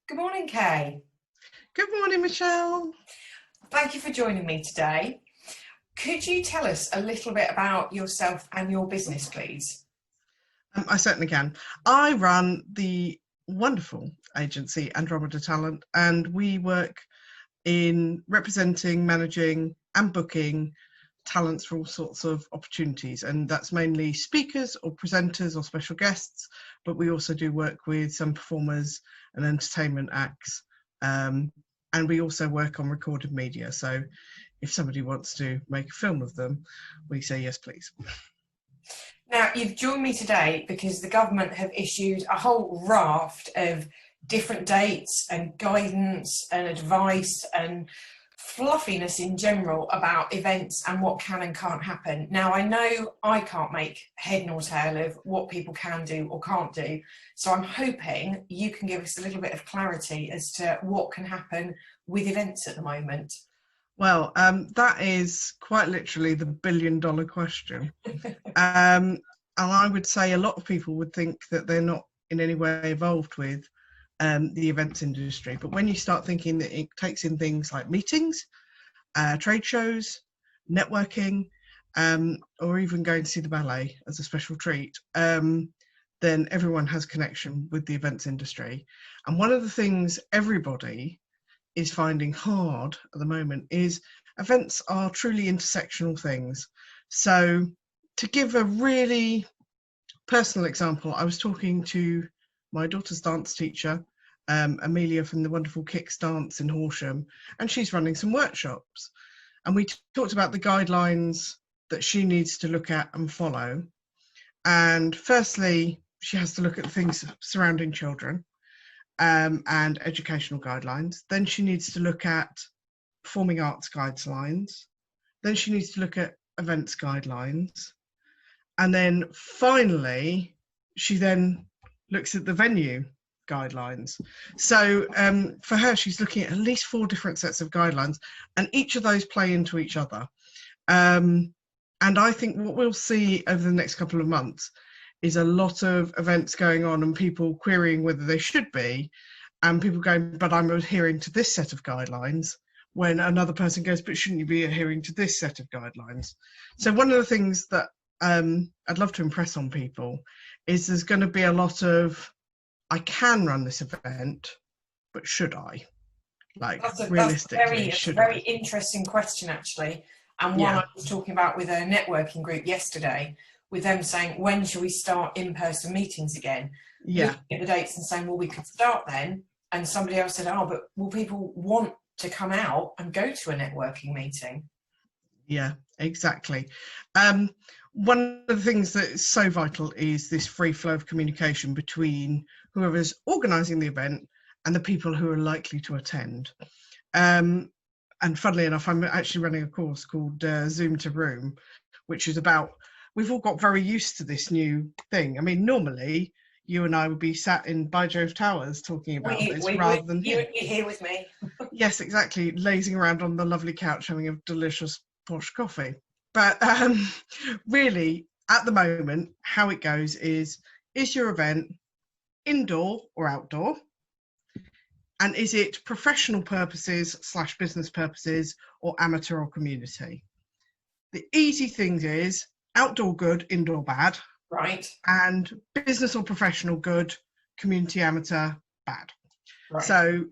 Good morning, Kay. Good morning, Michelle. Thank you for joining me today. Could you tell us a little bit about yourself and your business, please? I certainly can. I run the wonderful agency Andromeda Talent, and we work in representing, managing, and booking talents for all sorts of opportunities. And that's mainly speakers or presenters or special guests, but we also do work with some performers and entertainment acts. And we also work on recorded media. So if somebody wants to make a film of them, we say yes, please. Now, you've joined me today because the government have issued a whole raft of different dates and guidance and advice and fluffiness in general about events and what can and can't happen. Now, I know I can't make head nor tail of what people can do or can't do, so I'm hoping you can give us a little bit of clarity as to what can happen with events at the moment. Well, that is quite literally the billion-dollar question. And I would say a lot of people would think that they're not in any way involved with the events industry. But when you start thinking that it takes in things like meetings, trade shows, networking, or even going to see the ballet as a special treat, then everyone has connection with the events industry. And one of the things everybody is finding hard at the moment is events are truly intersectional things. So to give a really personal example, I was talking to my daughter's dance teacher, Amelia from the wonderful Kicks Dance in Horsham, and she's running some workshops. And we talked about the guidelines that she needs to look at and follow. And firstly, she has to look at the things surrounding children and educational guidelines. Then she needs to look at performing arts guidelines. Then she needs to look at events guidelines. And then finally, she then looks at the venue guidelines. So for her, she's looking at least 4 different sets of guidelines, and each of those play into each other. And I think what we'll see over the next couple of months is a lot of events going on and people querying whether they should be, and people going, but I'm adhering to this set of guidelines, when another person goes, but shouldn't you be adhering to this set of guidelines? So one of the things that I'd love to impress on people is there's going to be a lot of, I can run this event, but should I? Like, realistically, That's a should very I? interesting question, actually, and one Yeah, I was talking about with a networking group yesterday, with them saying, when shall we start in-person meetings again? yeah. Looking at the dates and saying, well, we could start then. And somebody else said, oh, but will people want to come out and go to a networking meeting? Yeah, exactly. One of the things that is so vital is this free flow of communication between whoever's organising the event and the people who are likely to attend. And funnily enough, I'm actually running a course called Zoom to Room, which is about, we've all got very used to this new thing. I mean, normally you and I would be sat in ByJove Towers talking about this rather than you here. would be here with me. Yes, exactly, lazing around on the lovely couch having a delicious posh coffee. But really, at the moment, how it goes is your event indoor or outdoor? And is it professional purposes / business purposes, or amateur or community? The easy thing is outdoor good, indoor bad. Right. And business or professional good, community amateur bad. Right. So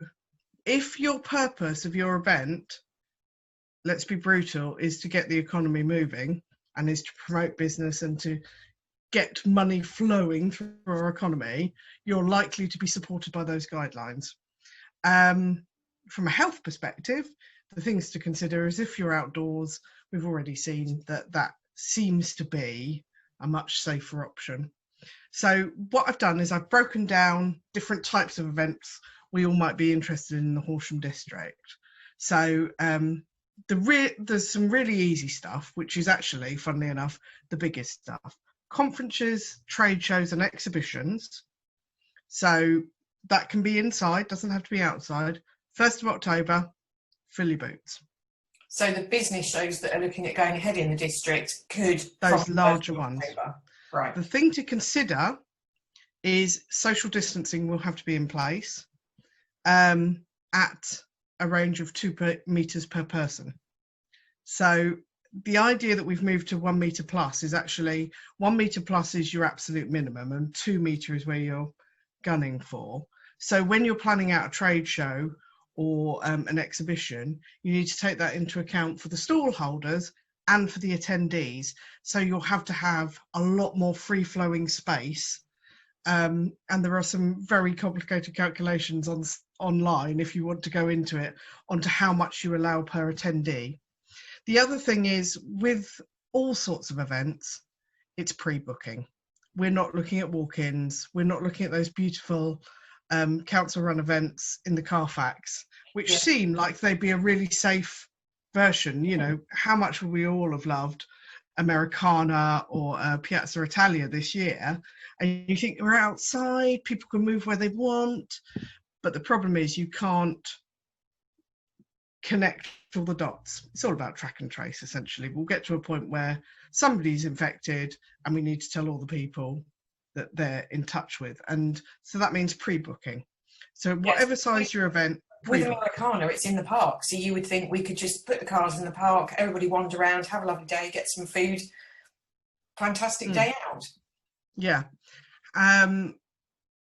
if your purpose of your event, let's be brutal, is to get the economy moving and is to promote business and to get money flowing through our economy, you're likely to be supported by those guidelines. From a health perspective, the things to consider is if you're outdoors, we've already seen that that seems to be a much safer option. So what I've done is I've broken down different types of events we all might be interested in the Horsham district. So there's some really easy stuff, which is actually, funnily enough, the biggest stuff. Conferences, trade shows and exhibitions. So that can be inside, doesn't have to be outside. 1st of October, fill your boots. So the business shows that are looking at going ahead in the district could... Those larger ones. Right. The thing to consider is social distancing will have to be in place. at a range of 2 meters per person. So the idea that we've moved to 1 meter plus is actually 1 meter plus is your absolute minimum, and 2 meter is where you're gunning for. So when you're planning out a trade show or an exhibition, you need to take that into account for the stall holders and for the attendees. So you'll have to have a lot more free-flowing space. And there are some very complicated calculations online, if you want to go into it, onto how much you allow per attendee. The other thing is, with all sorts of events, it's pre-booking. We're not looking at walk-ins. We're not looking at those beautiful council-run events in the Carfax, which seem like they'd be a really safe version. You know, how much would we all have loved Americana or Piazza Italia this year? And you think we're outside, people can move where they want, but the problem is you can't connect all the dots. It's all about track and trace, essentially. We'll get to a point where somebody's infected and we need to tell all the people that they're in touch with, and so that means pre-booking. So whatever size your event, with Americana, it's in the park, so you would think we could just put the cars in the park, everybody wander around, have a lovely day, get some food, fantastic day out. Yeah.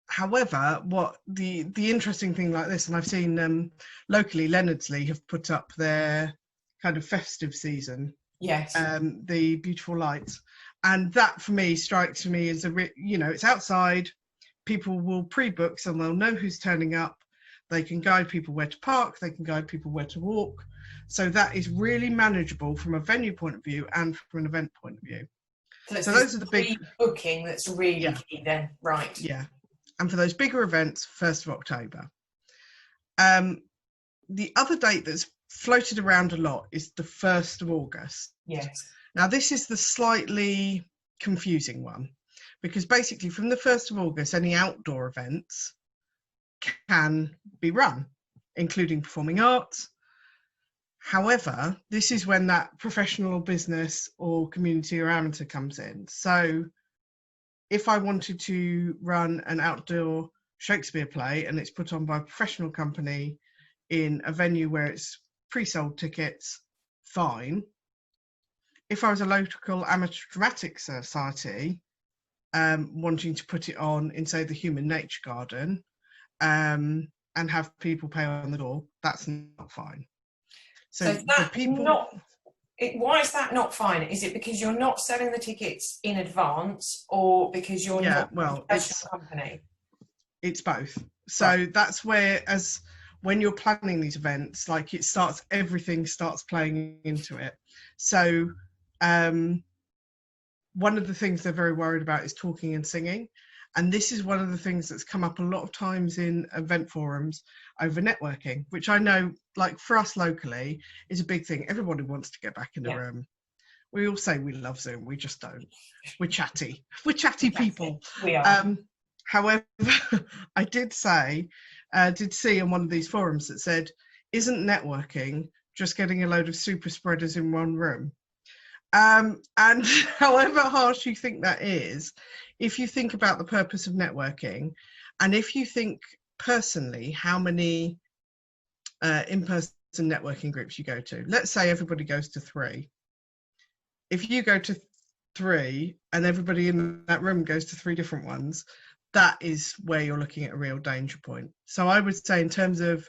However, what the interesting thing like this, and I've seen locally, Leonardsley have put up their kind of festive season. Yes. The beautiful lights, and that for me strikes me as it's outside. People will pre-book, so they'll know who's turning up. They can guide people where to park. They can guide people where to walk. So that is really manageable from a venue point of view and from an event point of view. So those are the big booking that's really key then, right? Yeah. And for those bigger events, 1st of October. The other date that's floated around a lot is the 1st of August. Yes. Now, this is the slightly confusing one, because basically from the 1st of August, any outdoor events can be run, including performing arts. However, this is when that professional business or community or amateur comes in. So if I wanted to run an outdoor Shakespeare play and it's put on by a professional company in a venue where it's pre-sold tickets, fine. If I was a local amateur dramatic society wanting to put it on in, say, the Human Nature Garden and have people pay on the door, that's not fine. So that why is that not fine? Is it because you're not selling the tickets in advance, or because you're not a professional company? It's both. So that's where, as when you're planning these events, like everything starts playing into it. So one of the things they're very worried about is talking and singing. And this is one of the things that's come up a lot of times in event forums over networking, which I know, like for us locally, is a big thing. Everybody wants to get back in the room. We all say we love Zoom, we just don't. We're chatty. We're chatty people. We are. However, I did see on one of these forums that said, isn't networking just getting a load of super spreaders in one room? And however harsh you think that is, if you think about the purpose of networking, and if you think personally how many in-person networking groups you go to, let's say everybody goes to 3. If you go to 3 and everybody in that room goes to 3 different ones, that is where you're looking at a real danger point. So I would say, in terms of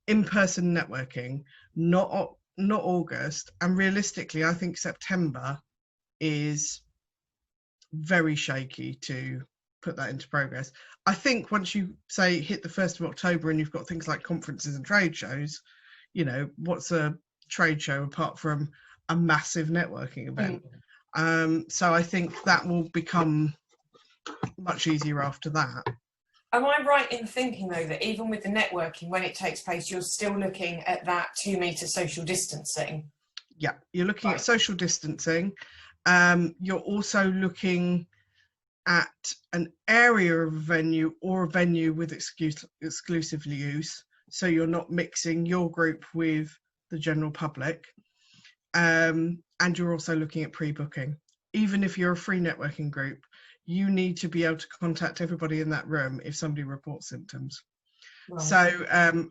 in-person networking, not August, and realistically I think September is very shaky to put that into progress. I think once you say hit the 1st of October and you've got things like conferences and trade shows, what's a trade show apart from a massive networking event? So I think that will become much easier after that. Am I right in thinking, though, that even with the networking, when it takes place, you're still looking at that 2-meter social distancing? Yeah, you're looking at social distancing. You're also looking at an area of a venue or a venue with exclusive use. So you're not mixing your group with the general public. And you're also looking at pre-booking. Even if you're a free networking group, you need to be able to contact everybody in that room if somebody reports symptoms. Right. So,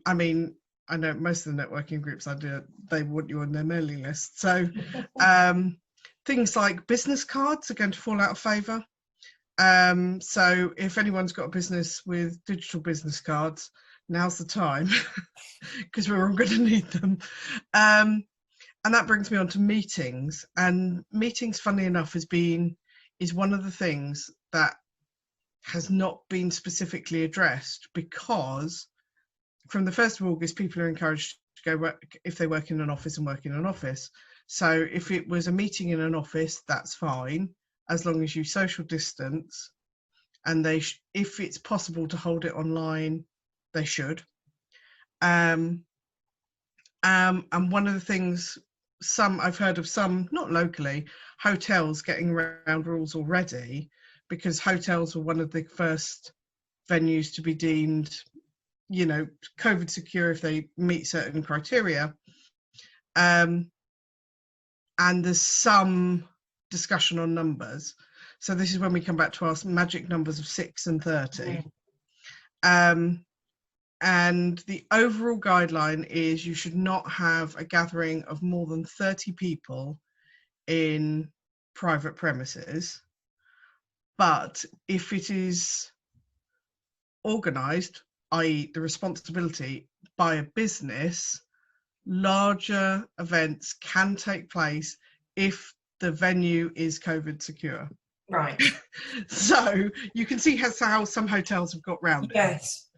I mean, I know most of the networking groups I do, they want you on their mailing list. So, things like business cards are going to fall out of favour. So if anyone's got a business with digital business cards, now's the time, because we're all going to need them. And that brings me on to meetings. And meetings, funnily enough, is one of the things that has not been specifically addressed, because from the 1st of August, people are encouraged to go work if they work in an office and work in an office. So if it was a meeting in an office, that's fine, as long as you social distance, and if it's possible to hold it online, they should. And one of the things, I've heard of some, not locally, hotels getting around rules already, because hotels were one of the first venues to be deemed, COVID secure if they meet certain criteria. And there's some discussion on numbers. So this is when we come back to our magic numbers of 6 and 30. And the overall guideline is you should not have a gathering of more than 30 people in private premises. But if it is organised, i.e. the responsibility by a business, larger events can take place if the venue is COVID secure. Right. So you can see how some hotels have got round it. Yes.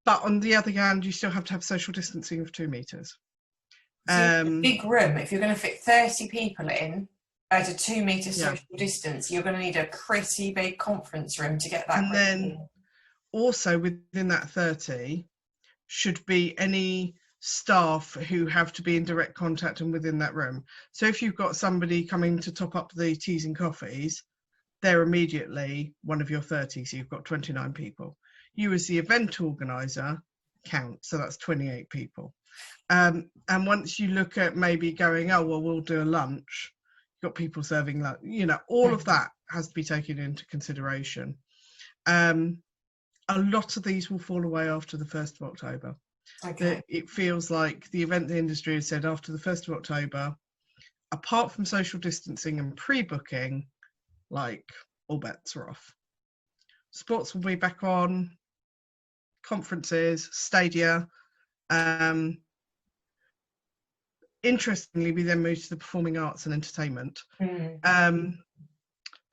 But on the other hand, you still have to have social distancing of 2 meters. So a big room, if you're going to fit 30 people in at a 2 meter social distance, you're going to need a pretty big conference room to get that. And then also within that 30 should be any staff who have to be in direct contact and within that room. So if you've got somebody coming to top up the teas and coffees, they're immediately one of your 30, so you've got 29 people. You as the event organizer count, so that's 28 people. And once you look at maybe going, oh, well, we'll do a lunch, you've got people serving lunch, all of that has to be taken into consideration. A lot of these will fall away after the 1st of October. Okay. It feels like the event industry has said after the 1st of October, apart from social distancing and pre-booking, like all bets are off. Sports will be back on, conferences, stadia. Interestingly, we then moved to the performing arts and entertainment. From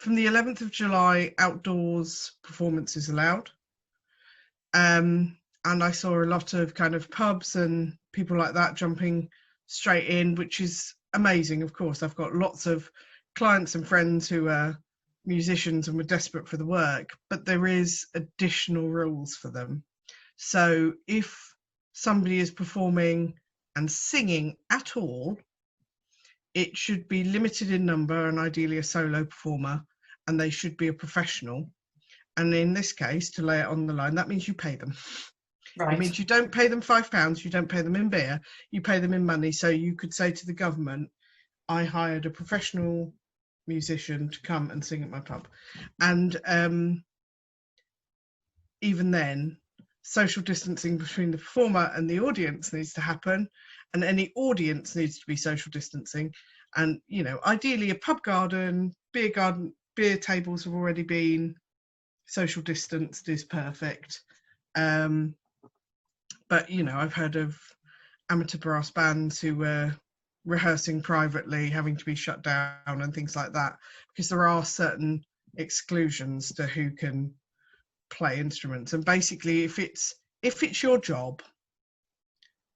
the 11th of July, outdoors performances allowed. And I saw a lot of kind of pubs and people like that jumping straight in, which is amazing. Of course, I've got lots of clients and friends who are musicians and were desperate for the work, but there is additional rules for them. So if somebody is performing and singing at all, it should be limited in number and ideally a solo performer, and they should be a professional. And in this case, to lay it on the line, that means you pay them. Right. It means you don't pay them £5, you don't pay them in beer, you pay them in money. So you could say to the government, I hired a professional musician to come and sing at my pub. And even then, social distancing between the performer and the audience needs to happen, and any audience needs to be social distancing. And ideally a pub garden, beer tables have already been social distanced is perfect. But I've heard of amateur brass bands who were rehearsing privately having to be shut down and things like that, because there are certain exclusions to who can play instruments. And basically, if it's your job,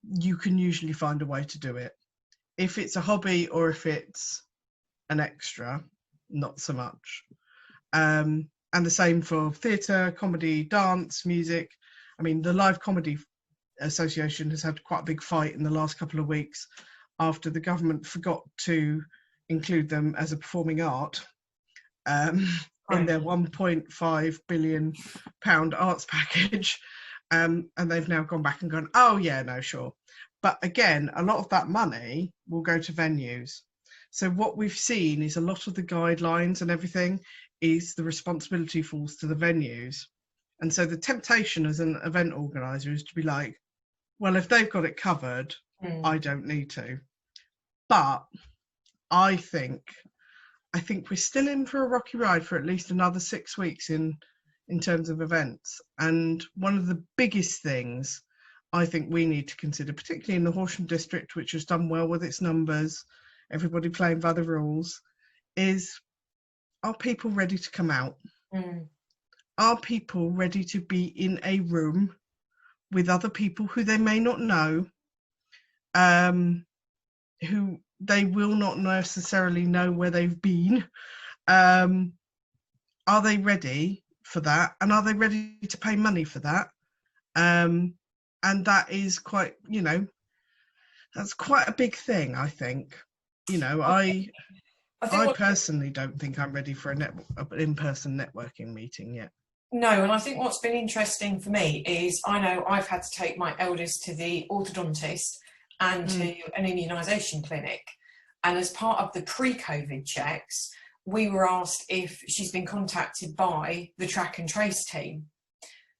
you can usually find a way to do it. If it's a hobby or if it's an extra, not so much. And the same for theatre, comedy, dance, music. I mean, the Live Comedy Association has had quite a big fight in the last couple of weeks after the government forgot to include them as a performing art in their £1.5 billion arts package. And they've now gone back and gone, oh yeah, no, sure. But again, a lot of that money will go to venues. So what we've seen is a lot of the guidelines and everything is the responsibility falls to the venues. And so the temptation as an event organizer is to be like, well, if they've got it covered, I don't need to. But I think we're still in for a rocky ride for at least another 6 weeks in terms of events. And one of the biggest things I think we need to consider, particularly in the Horsham district, which has done well with its numbers, everybody playing by the rules, is, are people ready to come out? Are people ready to be in a room with other people who they may not know, who they will not necessarily know where they've been? Are they ready for that? And are they ready to pay money for that? And that is quite, that's quite a big thing, I think. I personally don't think I'm ready for an in-person networking meeting yet. No, and I think what's been interesting for me is I know I've had to take my eldest to the orthodontist and to an immunisation clinic. And as part of the pre-COVID checks, we were asked if she's been contacted by the track and trace team.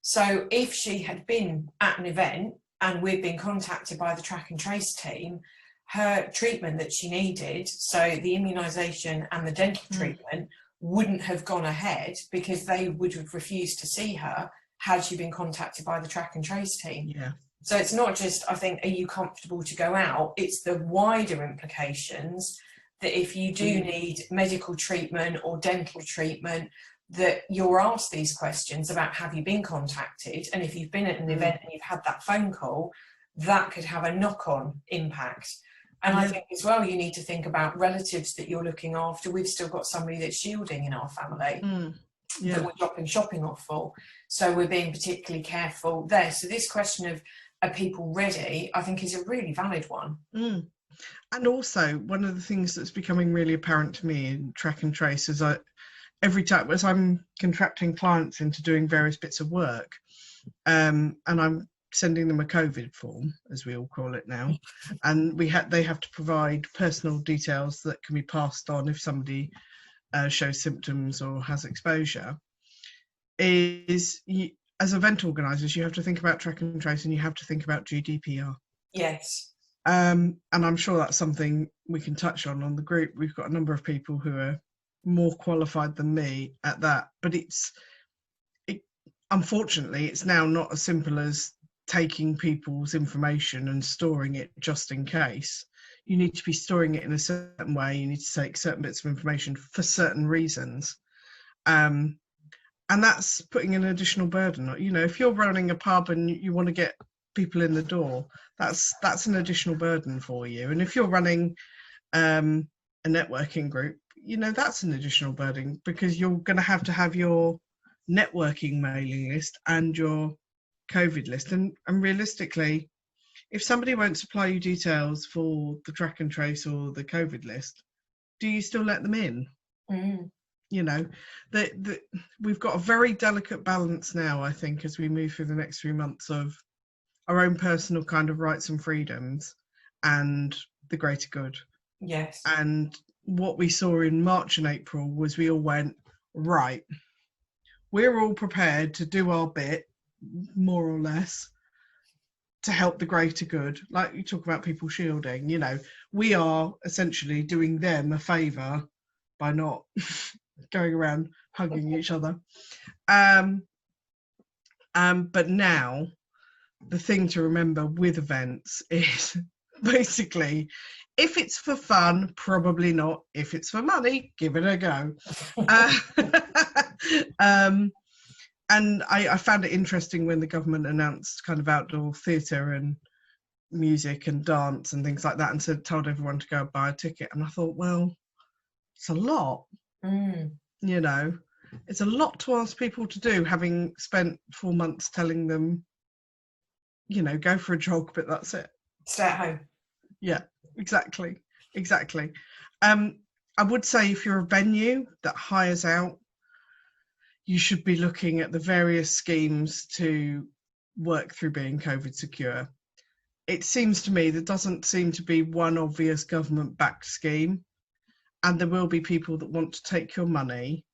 So if she had been at an event and we'd been contacted by the track and trace team, her treatment that she needed, so the immunisation and the dental treatment, wouldn't have gone ahead because they would have refused to see her had she been contacted by the track and trace team. Yeah. So it's not just, I think, are you comfortable to go out? It's the wider implications that if you do need medical treatment or dental treatment, that you're asked these questions about have you been contacted, and if you've been at an event and you've had that phone call, that could have a knock-on impact. And I think as well, you need to think about relatives that you're looking after. We've still got somebody that's shielding in our family that we're dropping shopping off for. So we're being particularly careful there. So this question of, are people ready, I think is a really valid one. And also, one of the things that's becoming really apparent to me in track and trace is every time as I'm contracting clients into doing various bits of work, and I'm sending them a COVID form, as we all call it now, and they have to provide personal details that can be passed on if somebody shows symptoms or has exposure. As event organisers, you have to think about track and trace, and you have to think about GDPR. Yes. And I'm sure that's something we can touch on the group. We've got a number of people who are more qualified than me at that, but unfortunately, it's now not as simple as taking people's information and storing it just in case. You need to be storing it in a certain way. You need to take certain bits of information for certain reasons. And that's putting an additional burden on. If you're running a pub and you want to get people in the door, that's an additional burden for you. And if you're running a networking group, that's an additional burden, because you're going to have your networking mailing list and your COVID list. And realistically, if somebody won't supply you details for the track and trace or the COVID list, do you still let them in? We've got a very delicate balance now, I think, as we move through the next 3 months of our own personal kind of rights and freedoms and the greater good. Yes. And what we saw in March and April was we all went, right, we're all prepared to do our bit, more or less, to help the greater good. Like you talk about people shielding, we are essentially doing them a favour by not going around hugging each other. But now, the thing to remember with events is basically, if it's for fun, probably not. If it's for money, give it a go. And I found it interesting when the government announced kind of outdoor theatre and music and dance and things like that, and told everyone to go buy a ticket. And I thought, well, it's a lot. It's a lot to ask people to do, having spent 4 months telling them, go for a jog, but that's it. Stay at home. Yeah, exactly. I would say if you're a venue that hires out, you should be looking at the various schemes to work through being COVID secure. It seems to me there doesn't seem to be one obvious government-backed scheme, and there will be people that want to take your money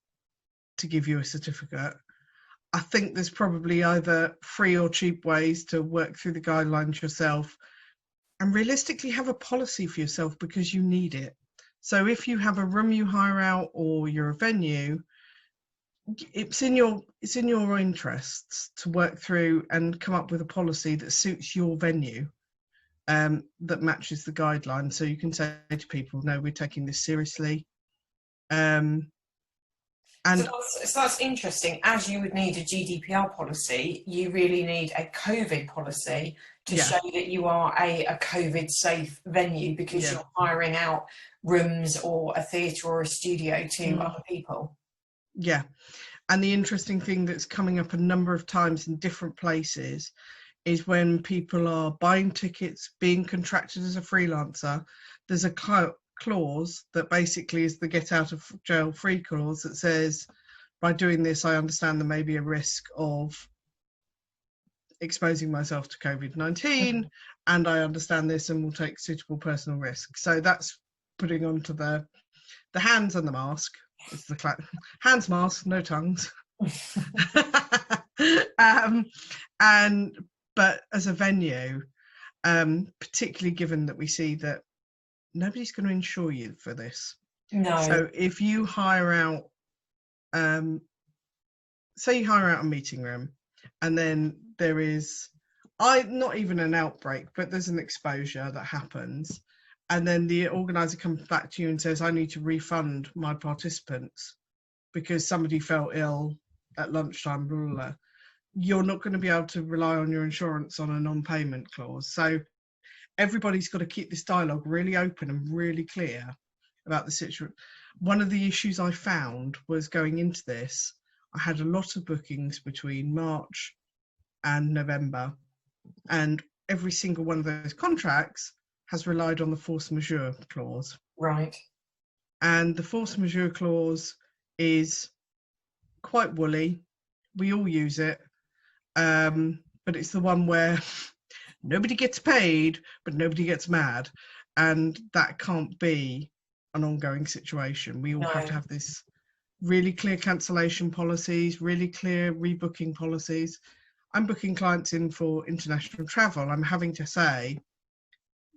to give you a certificate. I think there's probably either free or cheap ways to work through the guidelines yourself, and realistically have a policy for yourself because you need it. So if you have a room you hire out or you're a venue, it's in your interests to work through and come up with a policy that suits your venue, that matches the guidelines. So you can say to people, no, we're taking this seriously. So And that's interesting. As you would need a GDPR policy, you really need a COVID policy to yeah, show that you are a COVID safe venue, because yeah, you're hiring out rooms or a theatre or a studio to other people. yeah. And the interesting thing that's coming up a number of times in different places is when people are buying tickets, being contracted as a freelancer, there's a clause that basically is the get out of jail free clause that says, by doing this, I understand there may be a risk of exposing myself to COVID-19, and I understand this and will take suitable personal risk. So that's putting onto the hands and the mask. It's the hands, mask, no tongues. But as a venue, particularly given that we see that nobody's going to insure you for this. No. So if you hire out, say you hire out a meeting room, and then there is, not even an outbreak, but there's an exposure that happens, and then the organizer comes back to you and says, I need to refund my participants because somebody felt ill at lunchtime, blah, blah, blah. You're not going to be able to rely on your insurance on a non-payment clause. So everybody's got to keep this dialogue really open and really clear about the situation. One of the issues I found was going into this, I had a lot of bookings between March and November, and every single one of those contracts has relied on the force majeure clause. Right. And the force majeure clause is quite woolly. We all use it. But it's the one where nobody gets paid, but nobody gets mad. And that can't be an ongoing situation. We all have to have this really clear cancellation policies, really clear rebooking policies. I'm booking clients in for international travel. I'm having to say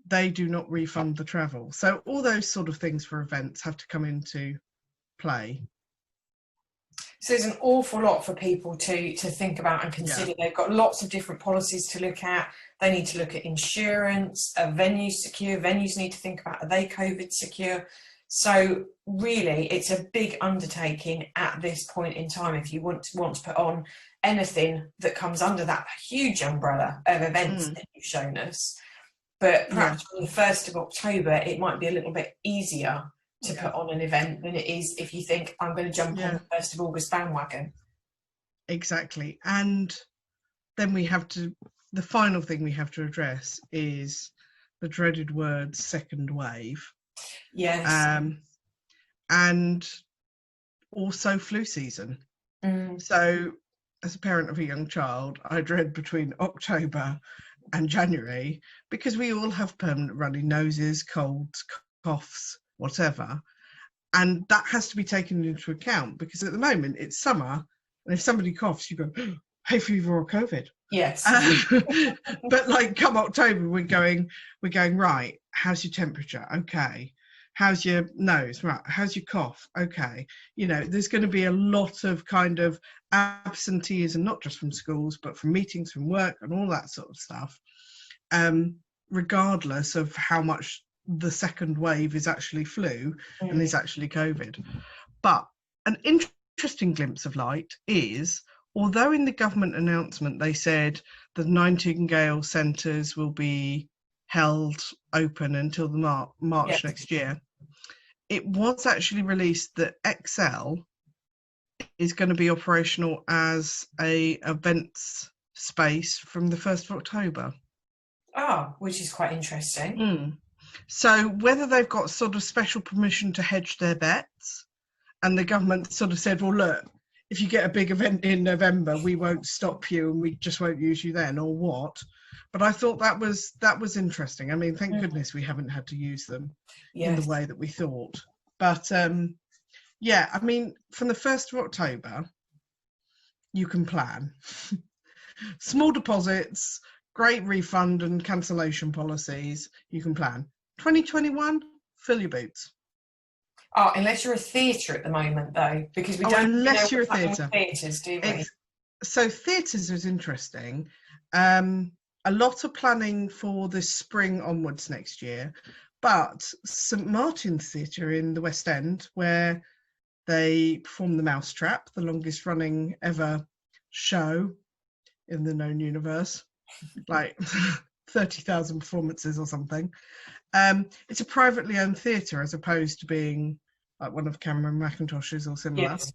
they do not refund the travel. So all those sort of things for events have to come into play. So there's an awful lot for people to think about and consider. Yeah. They've got lots of different policies to look at. They need to look at insurance. Are venues secure? Venues need to think about, are they COVID secure? So really, it's a big undertaking at this point in time if you want to put on anything that comes under that huge umbrella of events that you've shown us. But perhaps on the 1st of October, it might be a little bit easier to put on an event than it is if you think, I'm going to jump on the 1st of August bandwagon. Exactly. And then we have to, the final thing we have to address is the dreaded word second wave. Yes. And also flu season. So as a parent of a young child, I dread between October and January because we all have permanent runny noses, colds, coughs, whatever, and that has to be taken into account because at the moment it's summer, and if somebody coughs, you go, hay fever or COVID. Yes. But like come October, we're going right. How's your temperature? Okay. How's your nose? Right. How's your cough? Okay. You know, there's going to be a lot of kind of absenteeism, not just from schools, but from meetings, from work, and all that sort of stuff. Regardless of how much the second wave is actually flu and is actually COVID. But an interesting glimpse of light is, although in the government announcement they said the Nightingale centres will be held open until the March next year, it was actually released that XL is going to be operational as a events space from the 1st of October. Oh, which is quite interesting. So whether they've got sort of special permission to hedge their bets, and the government sort of said, well, look, if you get a big event in November, we won't stop you and we just won't use you then, or what? But I thought that was interesting. I mean, thank goodness we haven't had to use them in the way that we thought. But yeah, I mean, from the 1st of October, you can plan. Small deposits, great refund and cancellation policies, you can plan. 2021, fill your boots. Oh, unless you're a theatre at the moment, though, because we Oh, don't really know unless you're a what's happening theatre. with theatres, do we? So theatres is interesting. A lot of planning for the spring onwards next year, but St Martin's Theatre in the West End, where they perform The Mousetrap, the longest running ever show in the known universe, like 30,000 performances or something. It's a privately owned theatre as opposed to being like one of Cameron Mackintosh's or similar. Yes.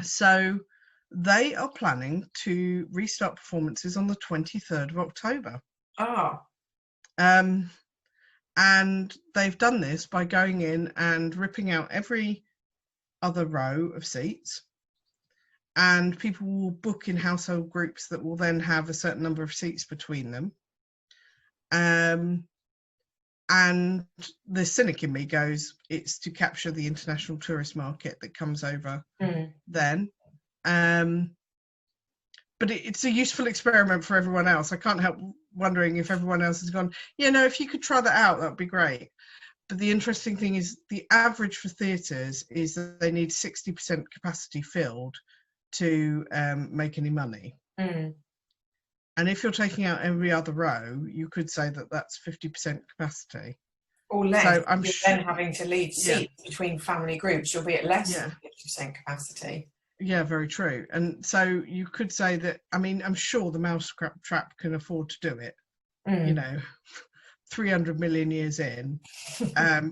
So they are planning to restart performances on the 23rd of October. Ah. And they've done this by going in and ripping out every other row of seats, and people will book in household groups that will then have a certain number of seats between them. And the cynic in me goes, it's to capture the international tourist market that comes over then. But it's a useful experiment for everyone else. I can't help wondering if everyone else has gone, if you could try that out, that'd be great. But the interesting thing is the average for theatres is that they need 60% capacity filled to make any money. And if you're taking out every other row, you could say that that's 50% capacity. Or less. So I'm then having to leave seats between family groups, you'll be at less than 50% capacity. Yeah, very true. And so you could say that, I'm sure the Mousetrap can afford to do it. 300 million years in,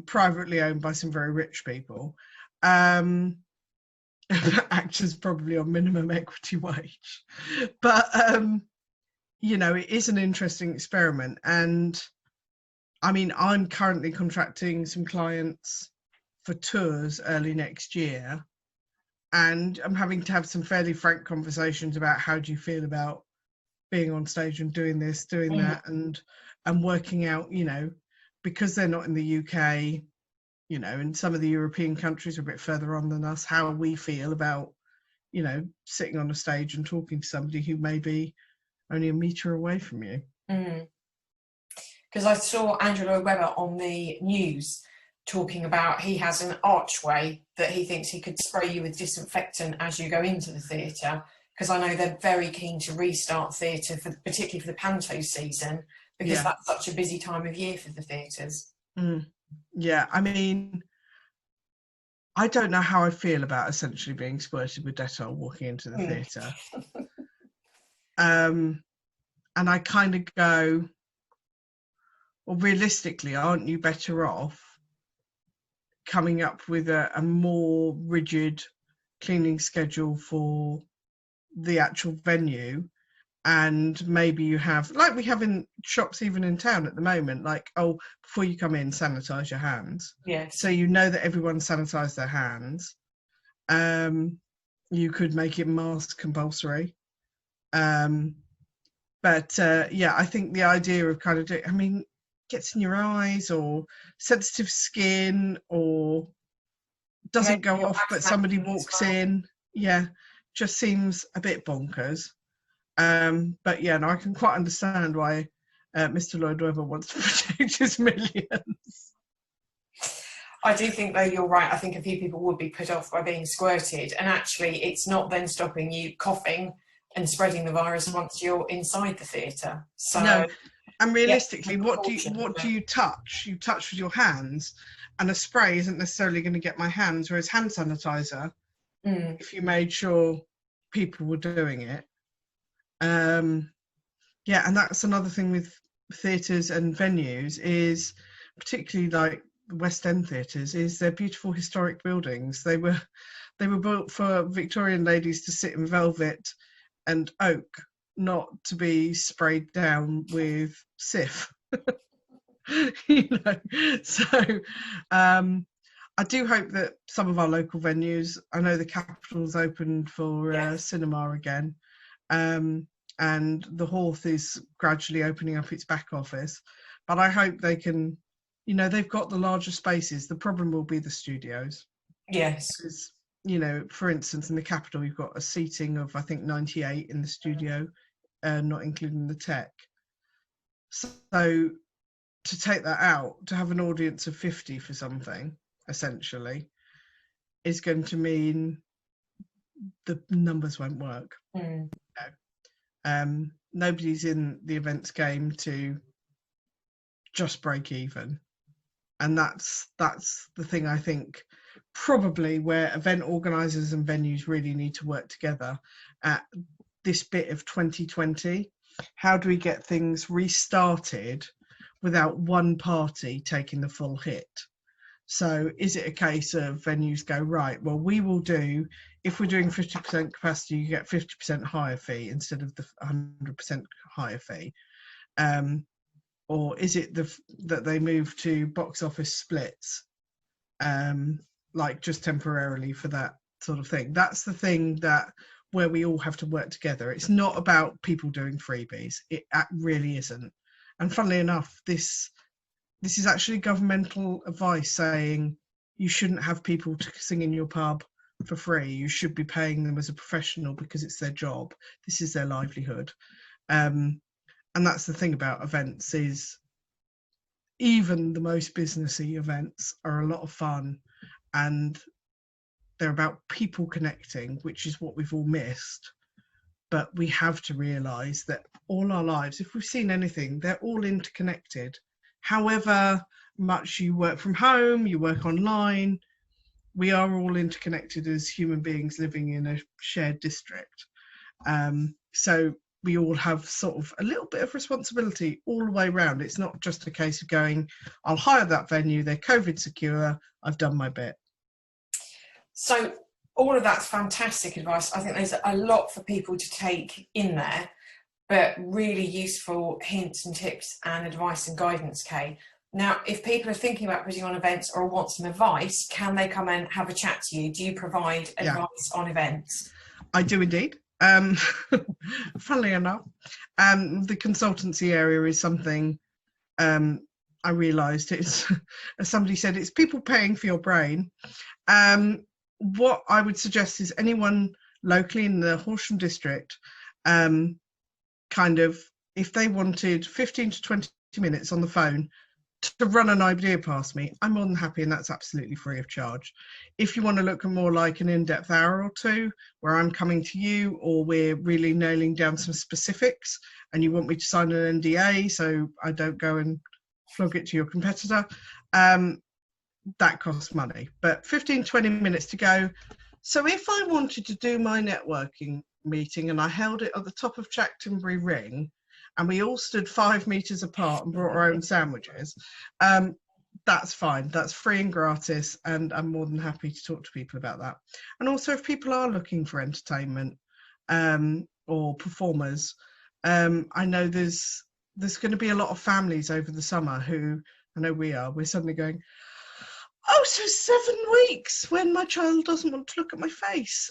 privately owned by some very rich people. Actors probably on minimum equity wage. But, it is an interesting experiment. And I'm currently contracting some clients for tours early next year. And I'm having to have some fairly frank conversations about how do you feel about being on stage and doing this, doing that, and working out, because they're not in the UK, and some of the European countries are a bit further on than us, how we feel about, sitting on a stage and talking to somebody who may be only a metre away from you. Because I saw Andrew Lloyd Webber on the news talking about he has an archway that he thinks he could spray you with disinfectant as you go into the theatre, because I know they're very keen to restart theatre, particularly for the panto season, because that's such a busy time of year for the theatres. Yeah, I don't know how I feel about essentially being squirted with Dettol walking into the theatre. And I kind of go, well, realistically, aren't you better off coming up with a more rigid cleaning schedule for the actual venue? And maybe you have, like we have in shops even in town at the moment, like, before you come in, sanitize your hands. Yes. So that everyone sanitize their hands. You could make it mask compulsory. But I think the idea of kind of doing, gets in your eyes, or sensitive skin, or doesn't go off but somebody walks in, just seems a bit bonkers. But I can quite understand why Mr. Lloyd Webber wants to protect his millions. I do think, though, you're right. I think a few people would be put off by being squirted, and actually it's not then stopping you coughing and spreading the virus once you're inside the theatre. So no. And realistically, what do you touch? You touch with your hands, and a spray isn't necessarily going to get my hands, whereas hand sanitizer, if you made sure people were doing it. And that's another thing with theatres and venues, is particularly like West End theatres, is they're beautiful historic buildings. They were built for Victorian ladies to sit in velvet and oak, not to be sprayed down with Sif. So I do hope that some of our local venues, I know the Capitol's opened for cinema again, and the Hawth is gradually opening up its back office, but I hope they can, they've got the larger spaces. The problem will be the studios. Yes. Because you know, for instance, in the Capitol, you've got a seating of, I think, 98 in the studio, not including the tech. So to take that out, to have an audience of 50 for something, essentially, is going to mean the numbers won't work. Mm. Nobody's in the events game to just break even. And that's the thing, I think, probably where event organisers and venues really need to work together at this bit of 2020. How do we get things restarted without one party taking the full hit? So is it a case of venues go, right, well, we will do, if we're doing 50% capacity, you get 50% higher fee instead of the 100% higher fee? Or is it that they move to box office splits, like just temporarily for that sort of thing? That's the thing that where we all have to work together. It's not about people doing freebies. It really isn't. And funnily enough, this is actually governmental advice saying you shouldn't have people to sing in your pub for free. You should be paying them as a professional because it's their job. This is their livelihood. And that's the thing about events, is even the most businessy events are a lot of fun, and they're about people connecting, which is what we've all missed. But we have to realise that all our lives, if we've seen anything, they're all interconnected. However much you work from home, you work online, we are all interconnected as human beings living in a shared district. So we all have sort of a little bit of responsibility all the way around. It's not just a case of going, I'll hire that venue, they're COVID secure, I've done my bit. So all of that's fantastic advice. I think there's a lot for people to take in there, but really useful hints and tips and advice and guidance, Kay. Now, if people are thinking about putting on events or want some advice, can they come and have a chat to you? Do you provide advice on events? I do indeed. Funnily enough, the consultancy area is something I realised it's, as somebody said, it's people paying for your brain. What I would suggest is anyone locally in the Horsham district, kind of, if they wanted 15 to 20 minutes on the phone to run an idea past me, I'm more than happy, and that's absolutely free of charge. If you want to look at more like an in-depth hour or two where I'm coming to you, or we're really nailing down some specifics and you want me to sign an NDA so I don't go and flog it to your competitor, that costs money. But 15-20 minutes to go. So if I wanted to do my networking meeting and I held it at the top of Chanctonbury Ring and we all stood 5 meters apart and brought our own sandwiches, that's fine. That's free and gratis, and I'm more than happy to talk to people about that. And also, if people are looking for entertainment or performers, I know there's going to be a lot of families over the summer who, I know we're suddenly going, oh, so 7 weeks when my child doesn't want to look at my face.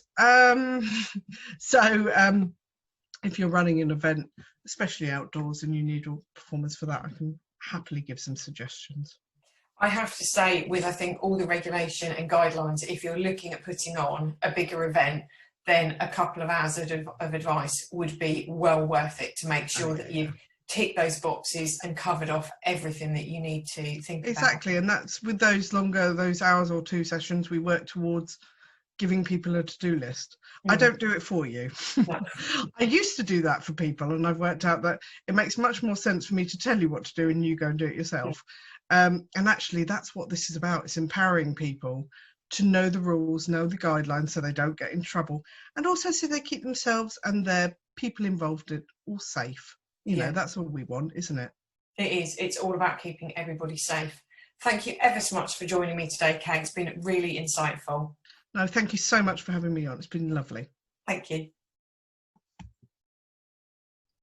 So if you're running an event, especially outdoors, and you need all performers for that, I can happily give some suggestions. I have to say, with I think all the regulation and guidelines, if you're looking at putting on a bigger event, then a couple of hours of advice would be well worth it to make sure that you've ticked those boxes and covered off everything that you need to think about. Exactly, and that's with those longer, those hours or 2 sessions, we work towards giving people a to-do list. I don't do it for you. No. I used to do that for people, and I've worked out that it makes much more sense for me to tell you what to do and you go and do it yourself. And actually, that's what this is about. It's empowering people to know the rules, know the guidelines, so they don't get in trouble, and also so they keep themselves and their people involved in all safe. You know, that's all we want, isn't it? It is. It's all about keeping everybody safe. Thank you ever so much for joining me today, Kay. It's been really insightful. No, thank you so much for having me on. It's been lovely. Thank you.